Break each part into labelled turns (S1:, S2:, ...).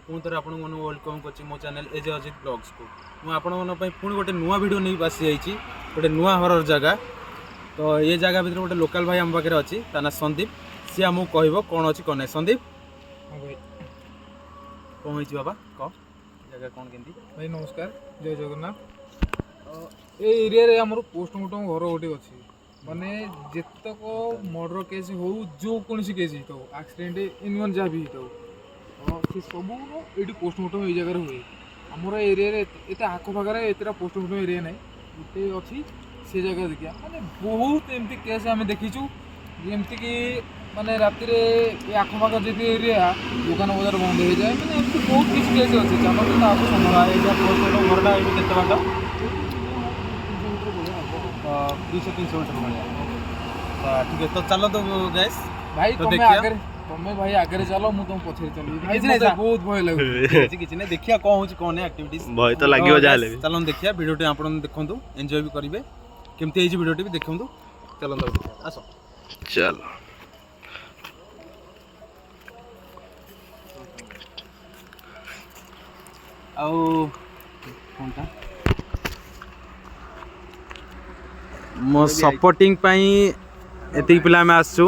S1: पुणी थे आपको वेलकम कर मो चैनल एजे अजित ब्लॉग्स को मुझे पुणी गोटे नुआ वीडियो नहीं आसी जाइए गोटे नुआ हरर जगह। तो ये जगह भीतर गोटे लोकल भाई आम पाखे अच्छी ता ना संदीप सी आमको कह कौन अच्छी कौन ना संदीप कौन हो बाबा कह जगह कौन के
S2: भाई नमस्कार जय जगन्नाथ। ये एरिया रे हमर पोस्टमार्टम घर गोटे अच्छी माने जितक मर्डर केस हो जो कौन केस हो एक्सीडेंट इनवन जहाँ भी हो से सब ये पोस्टमार्टम ये जगह हुए। आमर एरिया एत आखपाखे एतटा पोस्टमार्टम एरिया ना गोटे अच्छी से जगह देखिए माने बहुत एमती केस आम देखीचु जमती कि माने राति ये आखपाख जी एरिया दुकान बजार बंद हो जाए मैंने एमती बहुत किसी केस अच्छे चलो आपको समय
S1: घरटा ये केत बाट 200-300 मीटर भाया ठीक है। तो चलो तो गैस
S2: भाई
S1: तो
S2: तुम्हें आगे तुम्हें भाई आगे चलो मु तुम पछरे चली भाई मते बहुत भय लागु
S1: किछि नै देखिया कोन होची कोन एक्टिविटीज
S3: भय तो लागियो जाले
S1: चलो देखिया वीडियोटी आपन देखंतु एन्जॉय भी करिवे केमती हेजी वीडियोटी भी देखंतु चलो तो आसो
S3: चल
S1: आउ कोनटा मो सपोर्टिंग पाई एति पिला में आसछु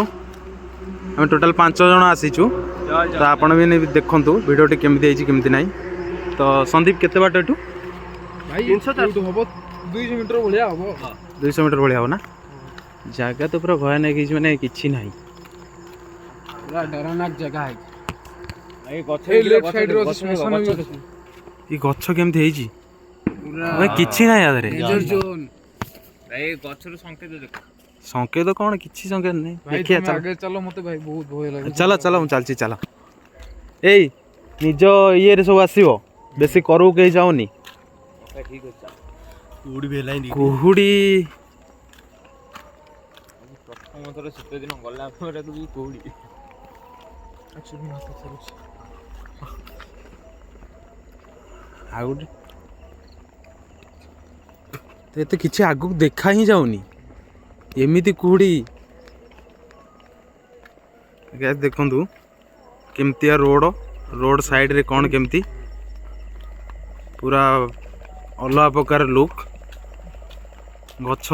S1: हम टोटल 5 जण आसीछु तो आपण भी नै देखंतु वीडियोटी केमती हेजी केमती नै। तो संदीप केते बाट एटू
S2: भाई 300 होबो 200 मीटर भलिया होबो
S1: 200 मीटर भलिया हो ना जगह तो पूरा भयानक कि माने किछि नै
S2: पूरा डरनाक जगह है।
S1: ए गछ
S2: लेफ्ट साइड रो स्टेशन भी अछि
S1: ई गछ केमती हेजी
S2: पूरा
S1: ओए किछि नै याद रे
S2: डेंजर जोन
S4: भाई गछर संकेत देख
S1: संकेत कौन किछि संकेत नै
S2: भाई
S1: देखिया
S2: तुम आगे चलो मते भाई बहुत भय लागे
S1: चलो चलो हम चलची चलो ए निज ये रे सब आसीबो बेसी करू के जाउनी
S4: ठीक है
S3: उड़ी भेलाई नी
S1: कुहुडी
S4: प्रथम थोर शीत दिन गला पर तू कोड़ी
S2: एक्चुअली मत चलो
S1: आउट तो एते किछि आगु देखा ही जाउनी एमिति कुहुडी गैस देखंतु केमतिया रोड साइड रे कौन केमती पूरा अलग प्रकार लुक गछ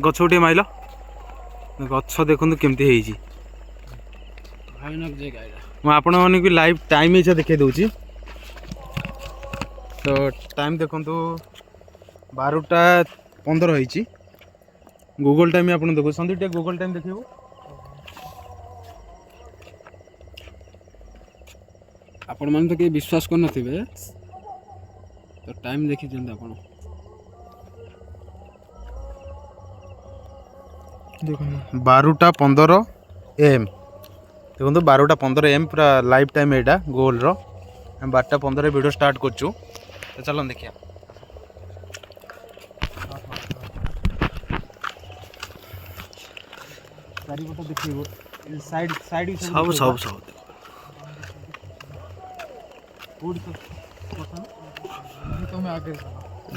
S1: गछ उठे माइल गछ देखंतु केमती हेजी
S2: भयानक जगह
S1: मु आपण माने कि लाइव टाइम इच्छा देखे दउची। तो टाइम देखंतु 12:15 होईची गूगल टाइम आपण देखो संदीप टे गूगल टाइम देखिबो
S2: आपण मन तो के विश्वास कर नथिबे तो टाइम देखि जंद आपण देखो
S1: 12:15 AM देखो 12:15 AM पूरा लाइव टाइम एटा गूगल रो हम 12:15 वीडियो स्टार्ट करछु। तो चलो देखिया चारि पट देखिबो साइड साइड
S3: सब सब सब
S1: कोड
S2: तो मैं आगे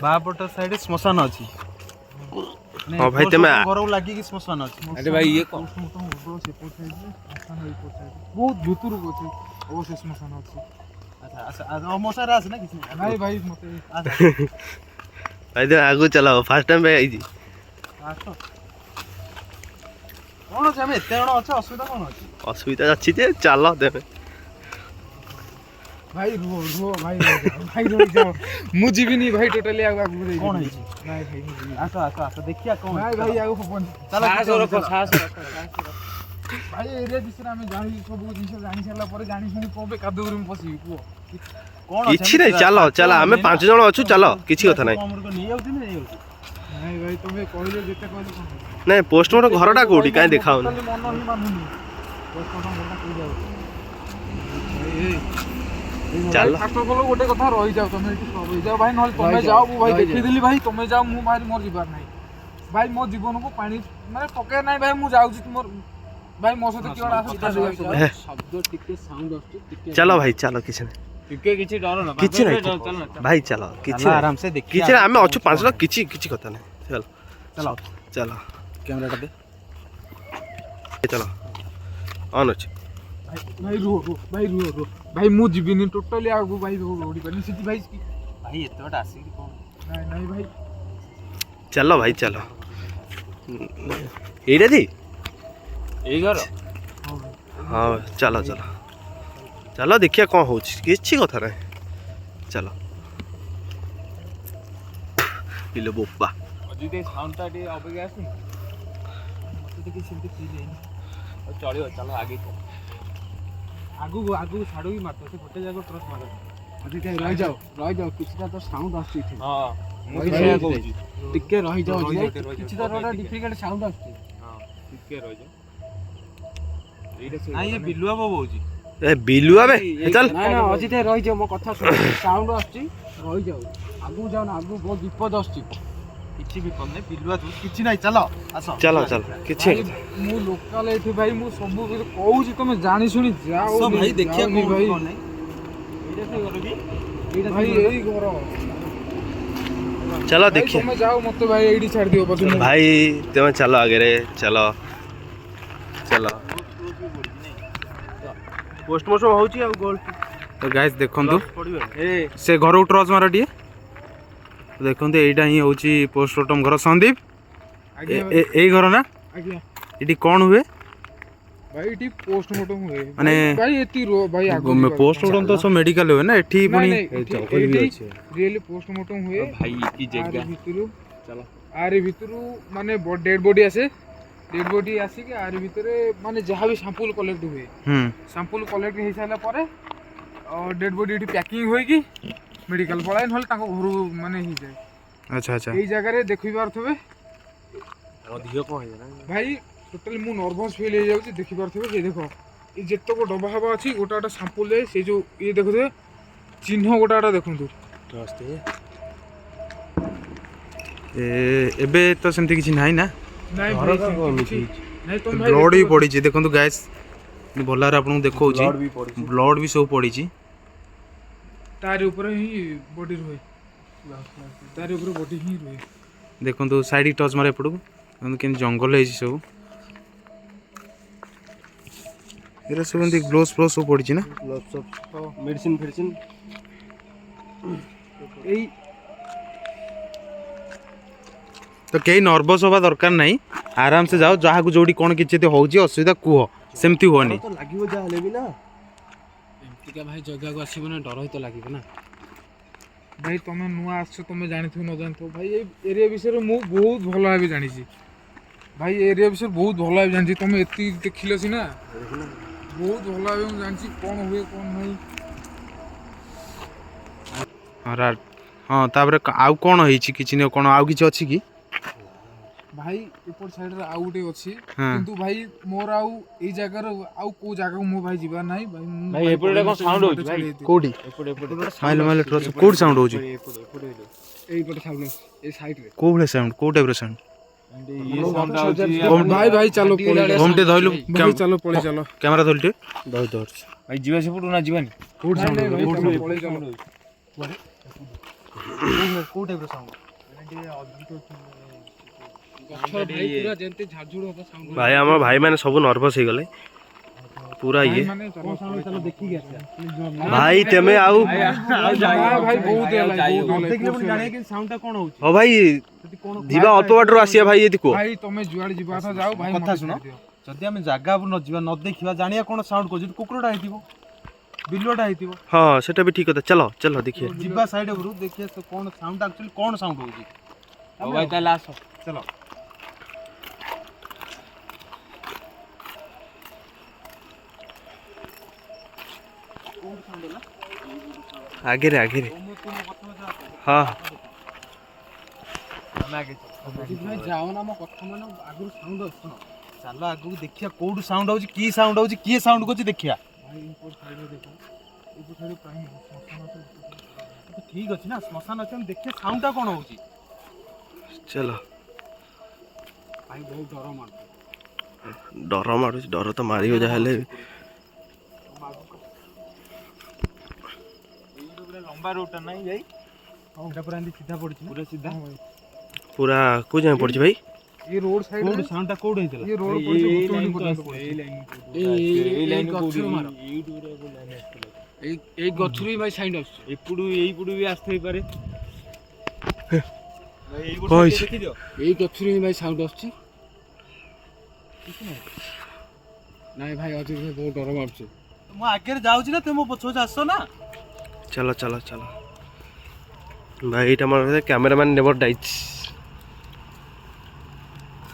S1: बापट साइड श्मशान अछि
S3: हां भाई तमे
S1: घर लागी कि श्मशान अछि
S4: अरे भाई ये कौन
S2: बहुत भीतर को अछि ओ से श्मशान अछि
S1: अच्छा अच्छा मोसार आस ना किछि
S2: नहीं भाई मते
S3: भाई तो आगु चलाओ फर्स्ट टाइम भाई आइजी
S1: आसो कोन अछि हम एते जण अछि असुविधा कोन अछि
S3: असुविधा अछि जे चलो देबे
S2: भाई रो भाई रो जाओ मु जीविनी भाई टोटली आगु आगु
S1: कोन अछि
S2: नहीं भाई मु जीविनी
S1: आसो आसो आसो देखिया कोन
S2: नहीं भाई आगु फोन
S1: चलो
S4: साहस रखो साहस रखो
S2: भाई एरिया दिसरा में जानी सब जिंस जानी सरला पर जानी सुनी कोबे कादुर में पसी को
S1: कोन
S3: किछि नै चलो चलो हमें 5 जण अछु चलो किछि कथा नै
S1: हमर को नहीं आउती नहीं आउती
S2: नहीं भाई तुम्हें कहले जेते कहले कोन
S3: नै पोस्टमार्टम घरटा कोठी काई देखाउ
S2: मन ही मानुनी पोस्टमार्टम घरटा कई जाओ
S3: चल
S2: फास्ट ऑफ ऑल गोटे कथा रही जाओ तुम एठी सब रही जाओ भाई नहल तुम जाओ मु भाई देखि दिली भाई तुम जाओ मु भाई मोर जीवार नहीं भाई मो जीवन को पानी माने पके नहीं भाई मु जाउ छी मोर भाई मो सते किड़ा आसे शब्द टिके साउंड आछी टिके
S3: चलो भाई चलो किछि नै
S4: टिके किछि डर ना
S3: किछि नै
S4: चल ना
S3: भाई चलो किछि
S1: आराम से देखिए
S3: किछि हमें अछु 5 जण किछि किछि कथा नै चल
S1: चलो
S3: चलो
S1: कैमरा दे
S3: चलो ऑन अछि
S2: ଭାଇ ରୁହ ଭାଇ ମୁଁ ଯିବିନି ଟୋଟାଲି ଆଗକୁ ଭାଇ ଦୌଡ଼ି ପାରିନି ସେଠି ଭାଇ
S1: ଭାଇ ଏତେ ବାଟ ଆସିକି କ'ଣ
S2: ନାଇଁ ଭାଇ
S3: ଚାଲ ଭାଇ ଚାଲ ଏଇଟା ଦି
S4: ଏଇ ଘର
S3: ହଁ ଚାଲ ଚାଲ ଚାଲ ଦେଖିବା କ'ଣ ହଉଛି କିଛି କଥା ନାହିଁ ଚାଲ ଇଲୋ ବୋପା
S4: ଅଜିତ ଏଇ ସାଉଣ୍ଡଟା ଟିକେ ଅପେକ୍ଷା ଆସୁନି
S1: ମୋତେ ଟିକେ ସେମିତି ଫିଲ୍ ହେଇନି।
S4: ଆଉ ଚଳିବ ଚାଲ ଆଗେଇ ଚାଲ
S1: ଆଗକୁ ଛାଡ଼ିକି ମାରତ ସେ ଗୋଟେ ଜାଗାକୁ ଟ୍ରସ୍ ମାର।
S5: ରହିଯାଉ କିଛିଟା ତ ସାଉଣ୍ଡ ଆସୁଛି ଏଠି
S4: ହଁ ମୁଁ
S5: ଭାଇ,
S4: ସେଇଆ
S5: ଭାଇ,
S4: କହୁଛି
S5: ଟିକେ ରହିଯାଉ
S1: ରହିଯାଉ।
S5: କିଛି ତ ଗୋଟେ ଡିଫିକଲ୍ଟ ସାଉଣ୍ଡ ଆସୁଛି
S4: ହଁ ଟିକେ ରହିଯାଅ ଏଇଟା ସେ
S1: ନାଇଁ ଏ ବିଲୁଆ ବୋଉ ହଉଛି।
S3: ଏ ବିଲୁଆ ବେ ଚାଲ
S5: ନାଇଁ ନା ଅଜିତ ରହିଯାଉ ମୋ କଥା ଶୁଣ ସାଉଣ୍ଡ ଆସୁଛି ରହିଯାଉ ଆଗକୁ ଯାଉ ନା ଆଗକୁ ବହୁତ ବିପଦ ଆସୁଛି
S1: କିଛି ବିପଦ ନାହିଁ ବିଲୁଆ ତୁ କିଛି ନାହିଁ ଚାଲ ଆସ
S3: ଚାଲ ଚାଲ କିଛି
S2: ଭାଇ ମୁଁ ଲୋକାଲ ଏଠି ଭାଇ ମୁଁ ସବୁ କିଛି କହୁଛି ତମେ ଜାଣି ଶୁଣି ଯାଅ
S1: ଆସ ଭାଇ ଦେଖିବା
S2: ଯାଅନି
S1: କ'ଣ
S2: ଭାଇ
S1: କ'ଣ ନାହିଁ। ଏଇଟା ସେ ଘର କି ଏଇଟା
S2: ଭାଇ
S1: ସେ ଘର?
S2: ଏଇ ଘର
S3: ଚାଲ
S2: ଭାଇ
S3: ଦେଖିବା
S2: ତମେ ଯାଅ ମତେ ଭାଇ ଏଇଠି ଛାଡ଼ି ଦିଅ ପଛେ ମୁଁ
S3: ଭାଇ ତମେ ଚାଲ ଆଗରେ ଚାଲ ଚାଲ ପୋଷ୍ଟମର୍ଟମ ହଉଛି ଆଉ ଗୋଲ୍ଡ
S1: ତ ଗାଇସ୍ ଦେଖନ୍ତୁ
S3: ପଡ଼ିବ
S1: ସେ ଘରକୁ ଟ୍ରଚ୍ ମାର ଟିକେ ଦେଖନ୍ତୁ ଏଇଟା ହିଁ ହେଉଛି ପୋଷ୍ଟମର୍ଟମ ଘର ସନ୍ଦୀପ
S2: ଆଜ୍ଞା
S1: ଏଇ ଘର ନା
S2: ଆଜ୍ଞା
S1: ଏଠି କ'ଣ ହୁଏ
S2: ଭାଇ ଏଠି ପୋଷ୍ଟମର୍ଟମ ହୁଏ
S1: ମାନେ-
S2: ଭାଇ ଏଠି ଭାଇ
S1: ପୋଷ୍ଟମର୍ଟମ ତ ସବୁ ମେଡିକାଲ ହୁଏ ନା ଏଠି ପୁଣି
S2: ରିଏଲି ପୋଷ୍ଟମର୍ଟମ ହୁଏ
S4: ଭାଇ କି ଜାଗା
S2: ଚାଲ ଆରି ଭିତରୁ ମାନେ ଡେଡ୍ ବଡି ଆସେ ଡେଡ୍ ବଡି ଆସିକି ଆରି ଭିତରେ ମାନେ ଯାହା ବି ସାମ୍ପଲ୍ କଲେକ୍ଟ ହୁଏ
S1: ହୁଁ
S2: ସାମ୍ପଲ୍ କଲେକ୍ଟ ହେଇସାରିଲା ପରେ ଡେଡ୍ ବଡି ଏଠି ପ୍ୟାକିଂ ହୋଇକି ମେଡିକାଲ ପଳାଏ ନହେଲେ ତାଙ୍କ ଘରୁ ମାନେ ହେଇଯାଏ
S1: ଆଚ୍ଛା ଆଚ୍ଛା
S2: ଏଇ ଜାଗାରେ ଦେଖିପାରୁଥିବେ
S4: ଅଧିକ କ'ଣ ହେଇଗଲା
S2: ଭାଇ ଟୋଟାଲି ମୁଁ ନର୍ଭସ୍ ଫିଲ୍ ହେଇଯାଉଛି ଦେଖିପାରୁଥିବେ ଏଇ ଦେଖ ଏ ଯେତେକ ଡବା ହବା ଅଛି ଗୋଟେ ଗୋଟେ ସାମ୍ପଲ୍ ଯାଏ ସେଇ ଯେଉଁ ଇଏ ଦେଖୁଥିବେ ଚିହ୍ନ ଗୋଟେ ଗୋଟେ ଦେଖନ୍ତୁ
S1: ଏବେ ତ ସେମିତି କିଛି ନାହିଁ ନା
S2: ନାଇଁ ଭାଇ ସେମିତି କିଛି ନାଇଁ ତମେ ଭାଇ
S1: ବ୍ଲଡ୍ ବି
S2: ଦେଖିବ।
S1: ପଡ଼ିଛି ଦେଖନ୍ତୁ ଗ୍ୟାସ୍ ଭଲ ଭାବରେ ଆପଣଙ୍କୁ ଦେଖଉଛି ବ୍ଲଡ୍ ବି ସବୁ ପଡ଼ିଛି
S2: ତାରି ଉପରେ ହିଁ ବଡି ରୁହେ ତାରି ଉପରେ ବଡି ହିଁ ରୁହେ
S1: ଦେଖନ୍ତୁ ସାଇଡ୍ ଟଚ୍ ମାରେ ଏପଟକୁ ଦେଖନ୍ତୁ କେମିତି ଜଙ୍ଗଲ ହେଇଛି ସବୁ ଏରା ସବୁ ଏମିତି ଗ୍ଲୋଭ୍ସ ଫ୍ଲୋଭ୍ସ ସବୁ ପଡ଼ିଛି ନା
S3: ମେଡିସିନ ଫେଡିସିନ
S2: ଏଇ
S1: ତ କେହି ନର୍ଭସ୍ ହେବା ଦରକାର ନାହିଁ ଆରାମସେ ଯାଅ ଯାହାକୁ ଯୋଉଠି କ'ଣ କିଛି ଯଦି ହେଉଛି ଅସୁବିଧା କୁହ ସେମିତି ହୁଅନି
S3: ଲାଗିବ ଯାହା ହେଲେ ବି ନା
S5: ଏମିତିକା ଭାଇ ଜାଗାକୁ ଆସିବ ନା ଡର ହିଁ ତ ଲାଗିବ ନା
S2: ଭାଇ ତମେ ନୂଆ ଆସିଛ ତମେ ଜାଣିଥିବ ନ ଜାଣିଥିବ ଭାଇ ଏଇ ଏରିଆ ବିଷୟରେ ମୁଁ ବହୁତ ଭଲ ଭାବେ ଜାଣିଛି ଭାଇ ଏରିଆ ବିଷୟରେ ବହୁତ ଭଲ ଭାବେ ଜାଣିଛି ତମେ ଏତିକି ଦେଖିଲ ସିନା ବହୁତ ଭଲ ଭାବେ ମୁଁ ଜାଣିଛି କ'ଣ ହୁଏ କ'ଣ ନାହିଁ
S1: ହଁ ତାପରେ ଆଉ କ'ଣ ହେଇଛି କିଛି ନାହିଁ କ'ଣ ଆଉ କିଛି ଅଛି କି
S2: ଭାଇ ଏପଟ ସାଇଡରେ ଆଉ ଗୋଟେ ଅଛି
S1: ହଁ।
S2: କିନ୍ତୁ ଭାଇ ମୋର ଆଉ ଏଇ ଜାଗାର ଆଉ କୋଉ ଜାଗାକୁ ମୋ ଭାଇ ଯିବାର ନାହିଁ ଭାଇ ମୁଁ
S4: ଭାଇ ଏପଟେ କ'ଣ ସାଉଣ୍ଡ ହଉଛି ଭାଇ
S1: କୋଉଠି
S4: ଏପଟେ ଏପଟେ
S1: ମାଇଲେ ମାଇଲେ ଟ୍ରଚ୍ କୋଉଠି ସାଉଣ୍ଡ ହେଉଛି
S5: ଏଇପଟେ ସାଉଣ୍ଡ ଏଇ ସାଇଡରେ
S1: କୋଉ ଭଳିଆ ସାଉଣ୍ଡ କୋଉ ଟାଇପ୍ର ସାଉଣ୍ଡ
S4: ଇଏ ସାଉଣ୍ଡ ହଉଛି
S2: ଭାଇ ଭାଇ ଚାଲ ପଳେଇ
S1: ହୋମ୍ ଟିକେ ଧଇଲୁ
S2: ଭାଇ ଚାଲ ପଳେଇ ଚାଲ
S1: କ୍ୟାମେରା ଧଇଲୁ ଟିକେ
S4: ଭାଇ ଯିବା ସେପଟୁ ନା ଯିବାନି
S1: କୋଉଠି ସାଉଣ୍ଡ
S2: ଭାଇ ଚାଲ ପଳେଇ ଚାଲ
S1: କୋଉ ଟାଇପ୍ର ସାଉଣ୍ଡ
S5: ଗଛର ଭାଇ ପୁରା ଯେମିତି ଝାଡ଼ଝୁଡ଼ ହବ ସାଉଣ୍ଡ
S3: ଭାଇ ଆମ ଭାଇ ମାନେ ସବୁ ନର୍ଭସ୍ ହେଇଗଲେ ପୁରା ଇଏ
S2: ମାନେ ଚାଲ
S1: ଦେଖିକି ଆସିବା
S3: ଭାଇ ତେମେ ଆଉ
S2: ଭାଇ ବହୁତ ହେଲା
S1: ଦେଖିଲେ ପୁଣି ଜାଣିବା କି ସାଉଣ୍ଡଟା କ'ଣ ହେଉଛି
S3: ହଁ ଭାଇ ଯିବା ଅଳ୍ପ ବାଟରୁ ଆସିବା ଭାଇ ଏଠି କୁହ
S2: ଭାଇ ତମେ ଯୁଆଡେ ଯିବା କଥା ଯାଅ ଭାଇ
S1: କଥା
S2: ମତେ
S1: ଶୁଣ।
S2: ଛାଡି ଦିଅ।
S1: ଯଦି ଆମେ ଜାଗା ନ ଯିବା ନ ଦେଖିବା ଜାଣିବା କ'ଣ ସାଉଣ୍ଡ କରୁଛି କୁକୁରଟା ହେଇଥିବ ବିଲୁଆଟା ହେଇଥିବ
S3: ହଁ ସେଟା ବି ଠିକ କଥା ଚାଲ ଚାଲ ଦେଖିବା
S1: ଯିବା ସାଇଡ୍ ଉପରୁ ଦେଖିବା ତ କ'ଣ ସାଉଣ୍ଡ ଆକ୍ଚୁଆଲି କ'ଣ ସାଉଣ୍ଡ ହେଉଛି
S4: ହଉ ଭାଇ ତାହେଲେ ଆସ
S1: ଚାଲ
S3: ଆଗରେ ଆଗରେ ହଁ
S5: ଭାଇ ଯାଅ ନା ମୋ କଥା ମାନେ ଆଗରୁ ସାଉଣ୍ଡ ଅଛି
S1: ଚାଲ ଆଗକୁ ଦେଖିବା କୋଉଠୁ ସାଉଣ୍ଡ ହେଉଛି କି ସାଉଣ୍ଡ ହେଉଛି କିଏ ସାଉଣ୍ଡ କରୁଛି ଦେଖିବା
S2: ଭାଇ ଏପଟ ସାଇଡରେ ଦେଖ ଏପଟ ସାଇଡରେ ପ୍ରାୟ ଶ୍ମଶାନ ଅଛି।
S1: ଠିକ୍ ଅଛି ନା ଶ୍ମଶାନ ଅଛି ଆମେ ଦେଖିବା ସାଉଣ୍ଡଟା କ'ଣ ହେଉଛି
S3: ଚାଲ
S5: ଭାଇ ବହୁତ ଡର ମାରୁଛି
S3: ଡର ମାରୁଛି ଡର ତ ମାରିବ ଯାହା ହେଲେ ବି।
S4: ଲମ୍ବା ରୋଡଟା ନାହିଁ ଭାଇ
S1: ଏଇଟା ପୁରା ଏମିତି ସିଧା ପଡ଼ିଛି
S4: ପୁରା ସିଧା
S3: ପୁରା କୋଉ ଯାଏଁ ପଡିଛି ଭାଇ
S2: ये रोड साइड
S1: କୋଉଠି ସାଉଣ୍ଡଟା କୋଉଠି ହେଇଥିଲା?
S2: ये रोड
S4: ଏଇ
S2: पड़े
S4: ଲାଇନ୍
S2: भूतुणी
S4: କୁ
S2: पड़े
S4: ଆସୁଥିଲା, ଏଇ ଲାଇନ୍ କୁ।
S5: ଏଇ
S4: ଲାଇନ୍
S5: ଗଛରୁ
S4: କୋଉଠି?
S5: ମାର।
S4: ଏଇଠୁ ଗୋଟେ ଲାଇନ୍ ଆସିଥିଲା।
S5: ଏଇ ଗଛରୁ ବି ଭାଇ ସାଇଣ୍ଡ ଆସୁଛି।
S4: ଏଇପଟୁ ବି ଆସିଥାଇପାରେ। ଭାଇ ଏଇପଟୁ
S3: କଣ
S4: ଟିକେ
S3: ହେଇଛି?
S4: ଦେଖିଦିଅ।
S5: ଏଇ ଗଛରୁ ହିଁ ଭାଇ ସାଉଣ୍ଡ ଆସୁଛି। ନାଇଁ ଭାଇ ଅଜିତ ଭାଇ ବହୁତ ଡର ମାରୁଛି।
S1: ମୁଁ ଆଗରେ ଯାଉଛି ନା, ତୁମେ ମୋ ପଛ ପଛ ଆସ ନା।
S3: ଚାଲ ଚାଲ ଚାଲ ଭାଇ, ଏଇଟା ମୋର କ୍ୟାମେରାମ୍ୟାନ୍ ନେଭର ଡାଇଜ୍।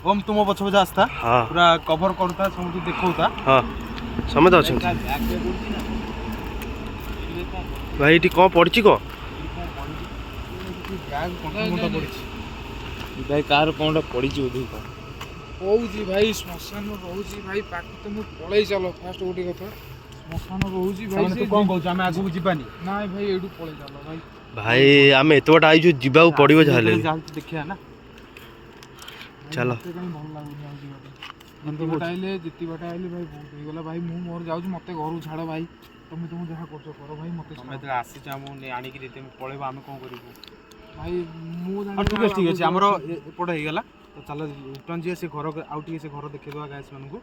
S1: ଓମ୍ ତୁ ମୋ ପଛ ପଛ ଆସ୍ତା,
S3: ହଁ
S1: ପୁରା କଭର କରୁଥା, ସବୁଠି ଦେଖଉଥା।
S3: ହଁ ସମସ୍ତେ ଅଛନ୍ତି। ଭାଇ ଏଠି କ'ଣ ପଡ଼ିଛି କ'ଣ?
S4: ଭାଇ କାହାର କଣଟା ପଡ଼ିଛି ବୋଧେ କ'ଣ?
S2: ରହୁଛି ଭାଇ ଶ୍ମଶାନ ରହୁଛି ଭାଇ ପାଖ ତ ମୁଁ ପଳେଇ ଚାଲ ଫାଷ୍ଟ ଗୋଟେ କଥା ଶ୍ମଶାନ ରହୁଛି ଭାଇ
S1: ତୁ କ'ଣ କହୁଛୁ, ଆମେ ଆଗକୁ ଯିବାନି?
S2: ନାଇଁ ଭାଇ ଏଇଠୁ ପଳେଇ ଚାଲ ଭାଇ
S3: ଭାଇ ଆମେ ଏତେ ବାଟ ଆଇଛୁ, ଯିବାକୁ ପଡ଼ିବ ଯାହେଲେ।
S1: ଦେଖିବା ନା।
S3: ଚାଲ।
S2: ମତେ କାହିଁ ଭଲ ଲାଗୁନି ଆଉ ଯିବା ପାଇଁ। ଯେତେ ବାଟ ଆଇଲେ ଭାଇ ବହୁତ ହେଇଗଲା ଭାଇ। ମୁଁ ମୋର ଯାଉଛି, ମତେ ଘରକୁ ଛାଡ଼ ଭାଇ। ତମେ ଯାହା କରୁଛ କର ଭାଇ, ମତେ
S1: ତମେ ଯେତେବେଳେ ଆସିଛ ଆମକୁ ଆଣିକି ଦେଇତେ ପଳେଇବ, ଆମେ କ'ଣ କରିବୁ?
S2: ଭାଇ ମୁଁ
S1: ଠିକ୍ ଅଛି ଠିକ୍ ଅଛି, ଆମର ଏପଟ ହେଇଗଲା। ତ ଚାଲ ରିଟର୍ନ ଯିବା ସେ ଘର, ଆଉ ଟିକେ ସେ ଘର ଦେଖେଇଦେବା ଗାଇସ୍ ମାନଙ୍କୁ।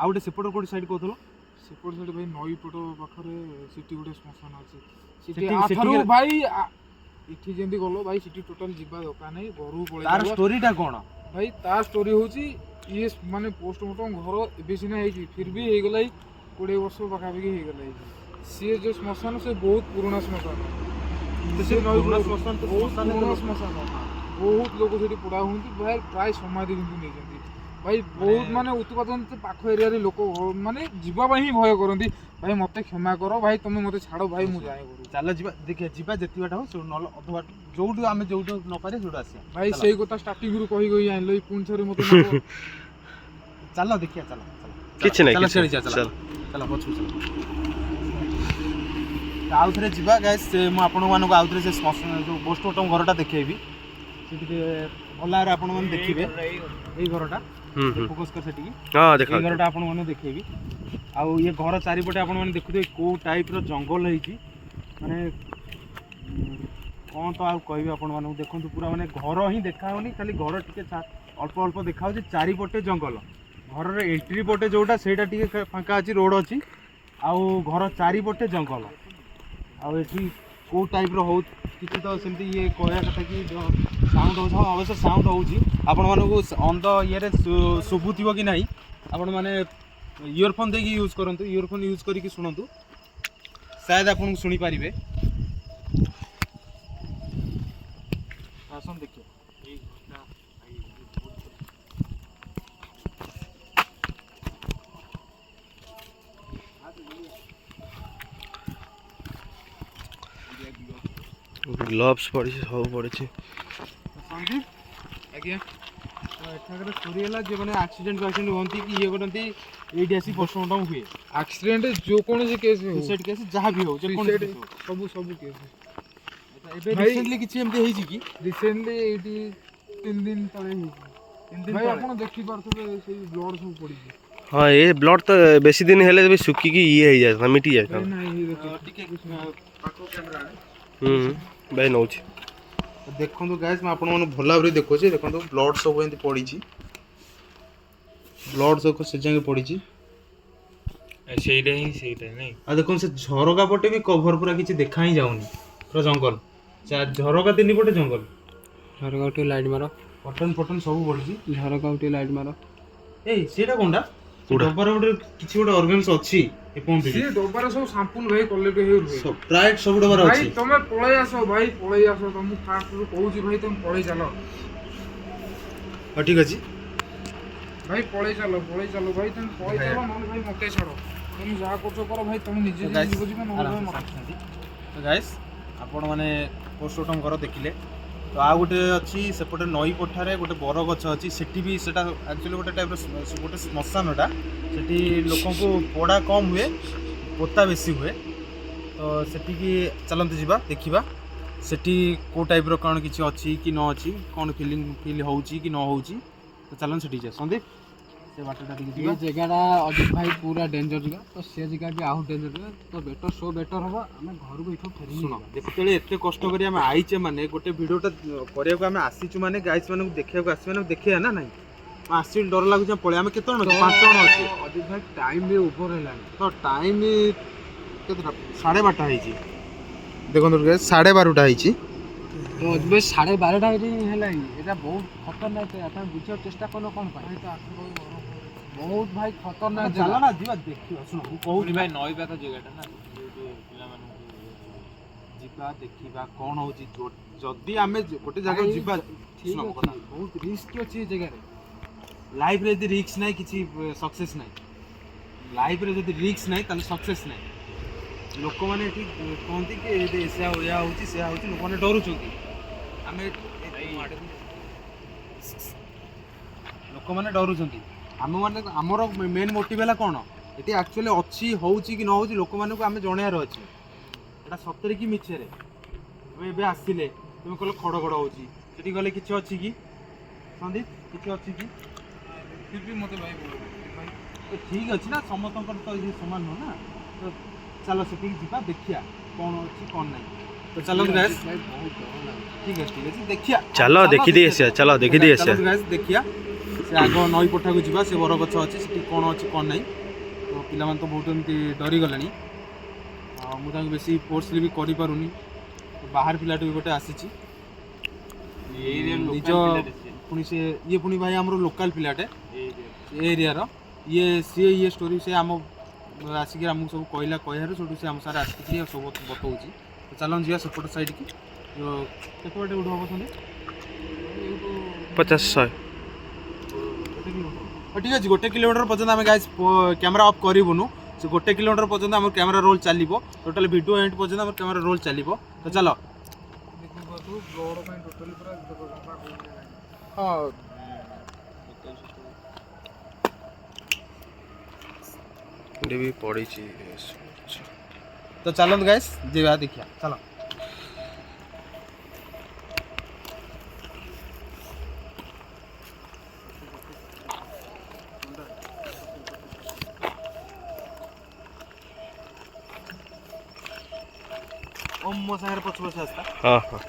S1: ଆଉ ଗୋଟେ ସେପଟ କୋଉଠି ସାଇଡ୍ କହୁଥିଲ?
S2: ସେପଟ ସାଇଡ୍ ଭାଇ ନଈ ପଟ ପାଖରେ ସେଠି ଗୋଟେ ଶ୍ମଶାନ ଅଛି।
S1: ସେଠି-
S2: ଆଠାରୁ
S1: ସେଠି-
S2: ଭାଇ ଏଠି ଯେମିତି ଗଲ ଭାଇ ସେଠି ଟୋଟାଲ ଯିବା ଦରକାର ନାହିଁ, ଘରକୁ ପଳେଇ
S1: ତାର
S2: ଚାଲ।
S1: ଷ୍ଟୋରିଟା କ'ଣ?
S2: ଭାଇ ତା ଷ୍ଟୋରି ହଉଛି ଇଏ ମାନେ ପୋଷ୍ଟମର୍ଟମ ଘର ଏବେ ସିନା ହେଇଛି, ଫିର ବି ହେଇଗଲା 20 ବର୍ଷ ପାଖାପାଖି ହେଇଗଲା। ସିଏ ଯୋଉ ଶ୍ମଶାନ ସେ ବହୁତ ପୁରୁଣା ଶ୍ମଶାନ। ସେ ନଈ
S1: ପୁରୁଣା
S2: କୂଳ-
S1: ଶ୍ମଶାନ ତ
S2: ବହୁତ
S1: ଶ୍ମଶାନ
S2: ପୁରୁଣା
S1: ତ-
S2: ଶ୍ମଶାନ। ବହୁତ ଲୋକ ସେଠି ପୋଡ଼ା ହୁଅନ୍ତି ଭାଇ, ପ୍ରାୟ ସମାଧି କିନ୍ତୁ ନେଇଛନ୍ତି ଭାଇ। ବହୁତ ମାନେ ଉତ୍ପାଦନ ପାଖ ଏରିଆରେ ଲୋକ ମାନେ ଯିବା ପାଇଁ ହିଁ ଭୟ କରନ୍ତି। ଭାଇ ମତେ କ୍ଷମା କର ଭାଇ, ତମେ ମତେ ଛାଡ଼ ଭାଇ, ମୁଁ ଯାଏ ଘରକୁ।
S1: ଚାଲ ଯିବା, ଦେଖିବା ଯିବା ଯେତିକି ବାଟ ହଉ ସେଠୁ, ନହେଲେ ଅଧ ବାଟ ଯୋଉଠୁ ଆମେ ଯୋଉଠୁ ନ ପାରିବା ସେଇଠୁ ଆସିବା।
S2: ଭାଇ
S1: ଚାଲ।
S2: ସେଇ କଥା ଷ୍ଟାର୍ଟିଂରୁ କହି ଆଣିଲ, ପୁଣି ଥରେ ମତେ
S1: ଚାଲ ଦେଖିବା, ଚାଲ
S3: କିଛି ନାହିଁ,
S1: ଚାଲ
S3: କିଛି
S1: ସେଠି
S3: ନାହିଁ।
S1: ଚାଲ
S3: ଚାଲ।
S1: ଚାଲ ପଛକୁ ଚାଲ। ଆଉ ଥରେ ଯିବା ଗାଇସ୍, ମୁଁ ଆପଣମାନଙ୍କୁ ଆଉ ଥରେ ସେ ଶ୍ମଶାନ ଯୋଉ ପୋଷ୍ଟମର୍ଟମ ଘରଟା ଦେଖେଇବି। ସେ ଟିକେ ଭଲରେ ଆପଣମାନେ ଦେଖିବେ ଏଇ ଘରଟା। ଫୋକସ୍ କର ସେଠିକି।
S3: ହଁ
S1: ଏଇ
S3: ଦେଖ।
S1: ଘରଟା ଆପଣମାନେ ଦେଖେଇବି। ଆଉ ଇଏ ଘର ଚାରିପଟେ ଆପଣମାନେ ଦେଖୁଥିବେ କୋଉ ଟାଇପ୍ର ଜଙ୍ଗଲ ହେଇଛି, ମାନେ କ'ଣ ତ ଆଉ କହିବି ଆପଣମାନଙ୍କୁ। ଦେଖନ୍ତୁ ପୁରା ମାନେ ଘର ହିଁ ଦେଖାହେଉନି, ଖାଲି ଘର ଟିକେ ଅଳ୍ପ ଅଳ୍ପ ଦେଖାହେଉଛି, ଚାରିପଟେ ଜଙ୍ଗଲ। ଘରର ଏଣ୍ଟ୍ରି ପଟେ ଯୋଉଟା ସେଇଟା ଟିକେ ଫାଙ୍କା ଅଛି, ରୋଡ଼ ଅଛି, ଆଉ ଘର ଚାରିପଟେ ଜଙ୍ଗଲ। ଆଉ ଏଠି କେଉଁ ଟାଇପ୍ର ହଉ କିଛି ତ ସେମିତି ଇଏ କହିବା କଥା କି ସାଉଣ୍ଡ ହେଉଛି। ହଁ ଅବଶ୍ୟ ସାଉଣ୍ଡ ହେଉଛି, ଆପଣମାନଙ୍କୁ ଅନ୍ ଦ ଇଏରେ ଶୁଭୁଥିବ କି ନାହିଁ, ଆପଣମାନେ ଇୟରଫୋନ୍ ଦେଇକି ୟୁଜ୍ କରନ୍ତୁ। ଇୟରଫୋନ୍ ୟୁଜ୍ କରିକି ଶୁଣନ୍ତୁ, ସାୟଦ ଆପଣଙ୍କୁ ଶୁଣିପାରିବେ। ଆସନ୍ତୁ ଦେଖିବା ଏଇ ଘରଟା।
S3: ଗ୍ଲୋଭ୍ସ ପଡ଼ିଛି, ସବୁ ପଡ଼ିଛି।
S1: ସନ୍ଦୀପ
S2: ଆଜ୍ଞା
S1: ଏଠାକାର ଷ୍ଟୋରି ହେଲା ଯେ ମାନେ ଆକ୍ସିଡେଣ୍ଟ ହୁଅନ୍ତି କି ଇଏ କରନ୍ତି, ଏଇଠି ଆସି ପୋଷ୍ଟମର୍ଟମ ହୁଏ।
S2: ଆକ୍ସିଡେଣ୍ଟ ଯେକୌଣସି କେସ୍ ହଉ,
S1: ସୁସାଇଡ୍ କେସ୍ ଯାହା ବି ହଉ, ଯେକୌଣସି
S2: Suicide
S1: case ହଉ।
S2: ସବୁ କେସ୍।
S1: ଏବେ
S2: ଭାଇ-
S1: ରିସେଣ୍ଟଲି କିଛି ଏମିତି ହେଇଛି କି?
S2: ରିସେଣ୍ଟଲି ଏଇଠି 3 ଦିନ ତଳେ ହେଇଛି।
S1: 3 ଦିନ
S2: ଭାଇ
S1: ତଳେ?
S2: ଆପଣ ଦେଖିପାରୁଥିବେ ସେଇ ବ୍ଲଡ୍ ସବୁ ପଡ଼ିଛି।
S3: ହଁ ଏ ବ୍ଲଡ୍ ତ ବେଶୀ ଦିନ ହେଲେ ବି ଶୁଖିକି ଇଏ ହେଇଯାଇଥାଏ, ମିଟି
S2: ଭାଇ
S3: ଯାଇଥାଏ।
S2: ନାଇଁ
S1: ଟିକେ ପାଖ କ୍ୟାମେରା ଆଣେ।
S3: ଭାଇ ନେଉଛି।
S1: ଦେଖନ୍ତୁ ଗାଇସ୍, ମୁଁ ଆପଣମାନଙ୍କୁ ଭଲ ଭାବରେ ଦେଖୁଛି। ଦେଖନ୍ତୁ ବ୍ଲଡ୍ ସବୁ ଏମିତି ପଡ଼ିଛି, ବ୍ଲଡ୍ ସବୁ ସେ ଯାଏଁ ପଡ଼ିଛି।
S4: ସେଇଟା ନାଇଁ।
S1: ଆଉ ଦେଖନ୍ତୁ ସେ ଝରକା ପଟେ ବି କଭର ପୁରା କିଛି ଦେଖା ହିଁ ଯାଉନି, ପୁରା ଜଙ୍ଗଲ। ଝରକା 3 ପଟେ ଜଙ୍ଗଲ,
S5: ଝରକା ଟିକେ ଲାଇଟ୍ ମାର।
S1: କଟନ ଫଟନ ସବୁ ପଡ଼ିଛି।
S5: ଝରକା ଟିକେ ଲାଇଟ୍ ମାର।
S1: ଏଇ ସେଇଟା କ'ଣଟା?
S3: କୋଉଟା?
S1: ଡବାର ଗୋଟେ କିଛି ଗୋଟେ ଅର୍ଗାନ୍ସ ଅଛି ଏପର୍ଯ୍ୟନ୍ତ
S2: ସିଏ ଡବାରେ ସବୁ ସାମ୍ପୁଲ ଭାଇ କଲେକ୍ଟ ହେଇ ରୁହେ।
S1: ପ୍ରାୟ ସବୁ ଡବାର
S2: ଭାଇ
S1: ଅଛି।
S2: ତମେ ପଳେଇ ଆସ ଭାଇ, ପଳେଇ ଆସ। ତମକୁ ଫାଷ୍ଟରୁ କହୁଛି ଭାଇ, ତମେ ପଳେଇ ଚାଲ
S1: ହଁ ଠିକ୍ ଅଛି।
S2: ଭାଇ, ପଳେଇ ଚାଲ ଭାଇ, ତମେ ପଳେଇ ଚାଲ, ନହେଲେ ଭାଇ ମତେ ଛାଡ଼। ତମେ ଯାହା କରୁଛ କର ଭାଇ, ତମେ ନିଜେ ଯିବ ନହେଲେ ଭାଇ ମତେ।
S1: ତ ଗାଇସ୍, ଆପଣମାନେ ପୋଷ୍ଟମର୍ଟମ ଘର ଦେଖିଲେ। ତ ଆଉ ଗୋଟେ ଅଛି ସେପଟେ ନଈ ପଠାରେ ଗୋଟେ ବର ଗଛ ଅଛି, ସେଠି ବି ସେଟା ଆକ୍ଚୁଆଲି ଗୋଟେ ଟାଇପ୍ର ଗୋଟେ ଶ୍ମଶାନଟା। ସେଠି ଲୋକଙ୍କୁ ପୋଡ଼ା କମ୍ ହୁଏ, ପୋତା ବେଶୀ ହୁଏ। ତ ସେଠିକି ଚାଲନ୍ତୁ ଯିବା, ଦେଖିବା ସେଠି କେଉଁ ଟାଇପ୍ର କ'ଣ କିଛି ଅଛି କି ନ ଅଛି, କ'ଣ ଫିଲ୍ ହେଉଛି କି ନ ହେଉଛି। ତ ଚାଲନ୍ତୁ ସେଠିକି ଯିବା। ସନ୍ଦୀପ ସେ ବାଟଟା ଟିକେ
S5: ये
S1: ଯିବା।
S5: जगह अजित भाई पूरा डेंजर जगह, तो से जगह भी आउट डेंजर जगह, तो बेटर सो बेटर हम आम घर को ये फेरी
S1: ଶୁଣ, ଯେତେବେଳେ ଏତେ କଷ୍ଟ କରି ଆମେ ଆଇଛେ ମାନେ ଗୋଟେ ଭିଡ଼ିଓଟା କରିବାକୁ ଆମେ ଆସିଛୁ ମାନେ ଗାଇସ୍ ମାନଙ୍କୁ ଦେଖିବାକୁ ଆସିଛୁ ମାନେ ଦେଖିବା ନା ନାହିଁ। ଆସିଲି ଡର ଲାଗୁଛି ପଳେଇ ଆମେ କେତେ ଜଣ ଅଛୁ 5 ଜଣ ଅଛୁ
S5: ଅଜିତ ଭାଇ ଟାଇମ୍ ବି ଓଭର ହେଲାଣି।
S1: ତ ଟାଇମ୍ କେତେଟା 12:30 ହେଇଛି ଦେଖନ୍ତୁ guys 12:30 ହେଇଛି।
S5: ତ ଅଜିତ ଭାଇ 12:30 ହେଲାଣି ଏଇଟା ବହୁତ ଖତରନାକ ଜାଗା ଆପଣ ବୁଝିବାକୁ ଚେଷ୍ଟା କରୁନ କ'ଣ ପାଇଁ ବହୁତ ଭାଇ ଖତରନାକ
S1: ଚାଲ
S5: ଜାଗା।
S1: ନା ଯିବା ଦେଖିବା ଶୁଣ ମୁଁ କହୁଛି
S4: ଭାଇ ନଈ ପାଖ ଜାଗାଟା ନା ପିଲାମାନଙ୍କୁ
S1: ଯିବା ଦେଖିବା କ'ଣ ହଉଛି ଯଦି ଆମେ ଗୋଟେ ଜାଗାକୁ
S5: ଭାଇ,
S1: ଯିବା
S5: ଠିକ୍
S1: ଶୁଣ ମୋ
S5: ଅଛି
S1: କଥା।
S5: ବହୁତ ରିସ୍କ ଅଛି ଏ ଜାଗାରେ।
S1: ଲାଇଫରେ ଯଦି ରିକ୍ସ ନାହିଁ କିଛି ସକ୍ସେସ୍ ନାହିଁ। ଲାଇଫରେ ଯଦି ରିକ୍ସ ନାହିଁ ତାହେଲେ ସକ୍ସେସ୍ ନାହିଁ। ଲୋକମାନେ ଏଠି କହନ୍ତି କି ଏଇଠି ଏଇଆ ହେଉଛି ସେୟା ହେଉଛି ଲୋକମାନେ ଡରୁଛନ୍ତି। ଆମେ ଲୋକମାନେ ଡରୁଛନ୍ତି ଆମମାନେ ଆମର ମେନ୍ ମୋଟିଭ୍ ହେଲା କ'ଣ ଏଠି ଆକ୍ଚୁଆଲି ଅଛି ହେଉଛି କି ନ ହେଉଛି ଲୋକମାନଙ୍କୁ ଆମେ ଜଣେଇବାର ଅଛି ଏଇଟା ସତରେ କି ମିଛରେ। ତମେ ଏବେ ଆସିଲେ ତୁମେ କହିଲ ଖଡ଼ ଖଡ଼ ହେଉଛି ସେଠି ଗଲେ କିଛି ଅଛି କି ସନ୍ଦୀପ କିଛି ଅଛି କି?
S2: ଫିର୍ ବି ମୋତେ ଭାଇ ଭାଇ
S1: ତ ଠିକ୍ ଅଛି ନା ସମସ୍ତଙ୍କର ତ ଇଏ ସମାନ ନୁହଁ ନା। ତ ଚାଲ ସେଠିକି ଯିବା ଦେଖିବା କ'ଣ ଅଛି କ'ଣ ନାହିଁ। ତ ଚାଲନ୍ତୁ ଗାଇସ୍
S5: ଭାଇ ବହୁତ ଡର ଲାଗୁଛି।
S1: ଠିକ୍ ଅଛି ଦେଖିବା
S3: ଚାଲ ଦେଖିଦେଇ ଆସିବା ଚାଲ ଦେଖିଦେଇ ଆସିବା।
S1: ଚାଲନ୍ତୁ ଗାଇସ୍ ଦେଖିବା ସେ ଆଗ ନଈ ପଠାକୁ ଯିବା ସେ ବରଗଛ ଅଛି ସେଠି କ'ଣ ଅଛି କ'ଣ ନାହିଁ। ତ ପିଲାମାନେ ତ ବହୁତ ଏମିତି ଡରିଗଲେଣି ଆଉ ମୁଁ ତାଙ୍କୁ ବେଶୀ ଫୋର୍ସଲି ବି କରିପାରୁନି। ବାହାର ପିଲାଟି ବି ଗୋଟେ ଆସିଛି ନିଜ ପୁଣି ସେ ଇଏ ପୁଣି ଭାଇ ଆମର ଲୋକାଲ୍ ପିଲାଟେ ଏ ଏରିଆର ଇଏ ଷ୍ଟୋରି ସେ ଆମ ଆସିକି ଆମକୁ ସବୁ କହିବାରୁ ସେଠୁ ସେ ଆମ ସାର୍ ଆସିକି ସବୁ ବତଉଛି। ତ ଚାଲନ୍ତୁ ଯିବା ସେପଟ ସାଇଡ଼୍କି କେତେ ବାଟେ ଉଠ ହେବ ସନ୍ଧ୍ୟା
S3: 50-100
S1: ଠିକ୍ ଅଛି 1 କିଲୋମିଟର ପର୍ଯ୍ୟନ୍ତ ଆମେ ଗାଇସ୍ କ୍ୟାମେରା ଅଫ୍ କରିବୁନୁ। ସେ 1 କିଲୋମିଟର ପର୍ଯ୍ୟନ୍ତ ଆମର କ୍ୟାମେରା ରୋଲ୍ ଚାଲିବ ଟୋଟାଲ୍ ଭିଡ଼ିଓ ଏଣ୍ଡ ପର୍ଯ୍ୟନ୍ତ ଆମର କ୍ୟାମେରା ରୋଲ୍ ଚାଲିବ। ତ ଚାଲ
S2: ଦେଖନ୍ତୁ ବ୍ଲଡ଼ ପାଇଁ ଟୋଟାଲି ପୁରା
S1: ହଁ
S3: ଏଠି ବି ପଡ଼ିଛି।
S1: ତ ଚାଲନ୍ତୁ ଗାଇସ୍ ଯିବା ଦେଖିବା ଚାଲ। ଓମ୍ ମୋ ସାଙ୍ଗରେ ପଛ ଆସିଲା
S3: ହଁ ହଁ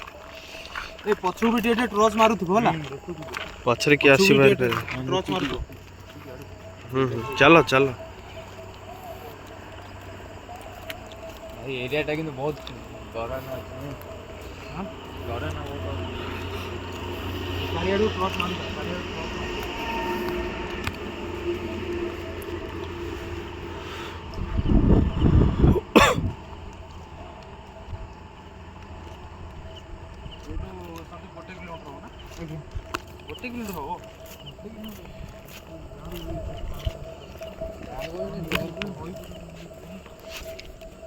S1: ଏ ପଛକୁ ବି ଟିକେ ଟର୍ଚ୍ଚ ମାରୁଥିବ ହେଲା
S3: ପଛରେ କିଏ ଆସିବ
S1: ଟର୍ଚ୍ଚ ମାରୁଥିବ।
S3: ଚାଲ ଚାଲ
S4: ଭାଇ ଏରିଆଟା କିନ୍ତୁ ବହୁତ ଡରାନା ଅଛି ଡରାନା ବହୁତ
S1: ଚାରିଆଡ଼ୁ ଟର୍ଚ୍ଚ ମାରୁଥିବ ଚାରିଆଡ଼ୁ ଟର୍ଚ୍ଚ ଗୋଟେ କିଲୋମିଟର ହବ।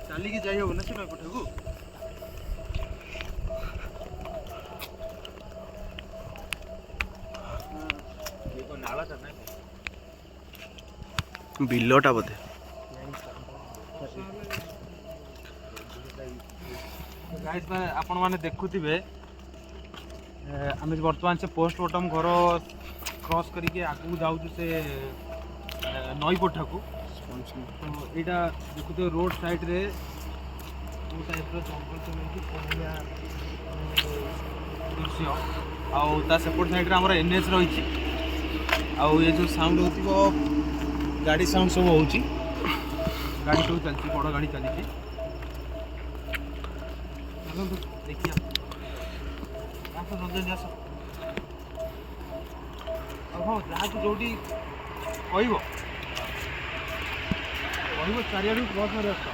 S1: ଚାଲିକି ଯାଇ ହବ ନା ସେ ନଈ ପଠାକୁ।
S3: ବିଲଟା ବୋଧେ
S1: ଗାଇସ୍ ଆପଣମାନେ ଦେଖୁଥିବେ ଆମେ ବର୍ତ୍ତମାନ ସେ ପୋଷ୍ଟମର୍ଟମ ଘର କ୍ରସ୍ କରିକି ଆଗକୁ ଯାଉଛୁ ସେ ନଈ ପଠାକୁ। ତ ଏଇଟା ଦେଖୁଥିବେ ରୋଡ଼ ସାଇଡ଼୍ରେ କେଉଁ ଟାଇପ୍ର ଜଙ୍ଗଲ ତ ନେଇକି ପଡ଼ିଆ ଦୃଶ୍ୟ ଆଉ ତା ସେପଟ ସାଇଡ଼୍ରେ ଆମର NH ରହିଛି। ଆଉ ଏ ଯେଉଁ ସାଉଣ୍ଡ ହେଉଥିବ ଗାଡ଼ି ସାଉଣ୍ଡ ସବୁ ହେଉଛି ଗାଡ଼ି ସବୁ ଚାଲିଛି ବଡ଼ ଗାଡ଼ି ଚାଲିଛି। ଚାଲନ୍ତୁ ଦେଖିବା ଆସ ଜଲ୍ଦି ଆସ ଆଉ ହଁ ଯାହାକୁ ଯେଉଁଠି କହିବ ଚାରିଆଡ଼କୁ ବସ୍ ମାରି ଆସ।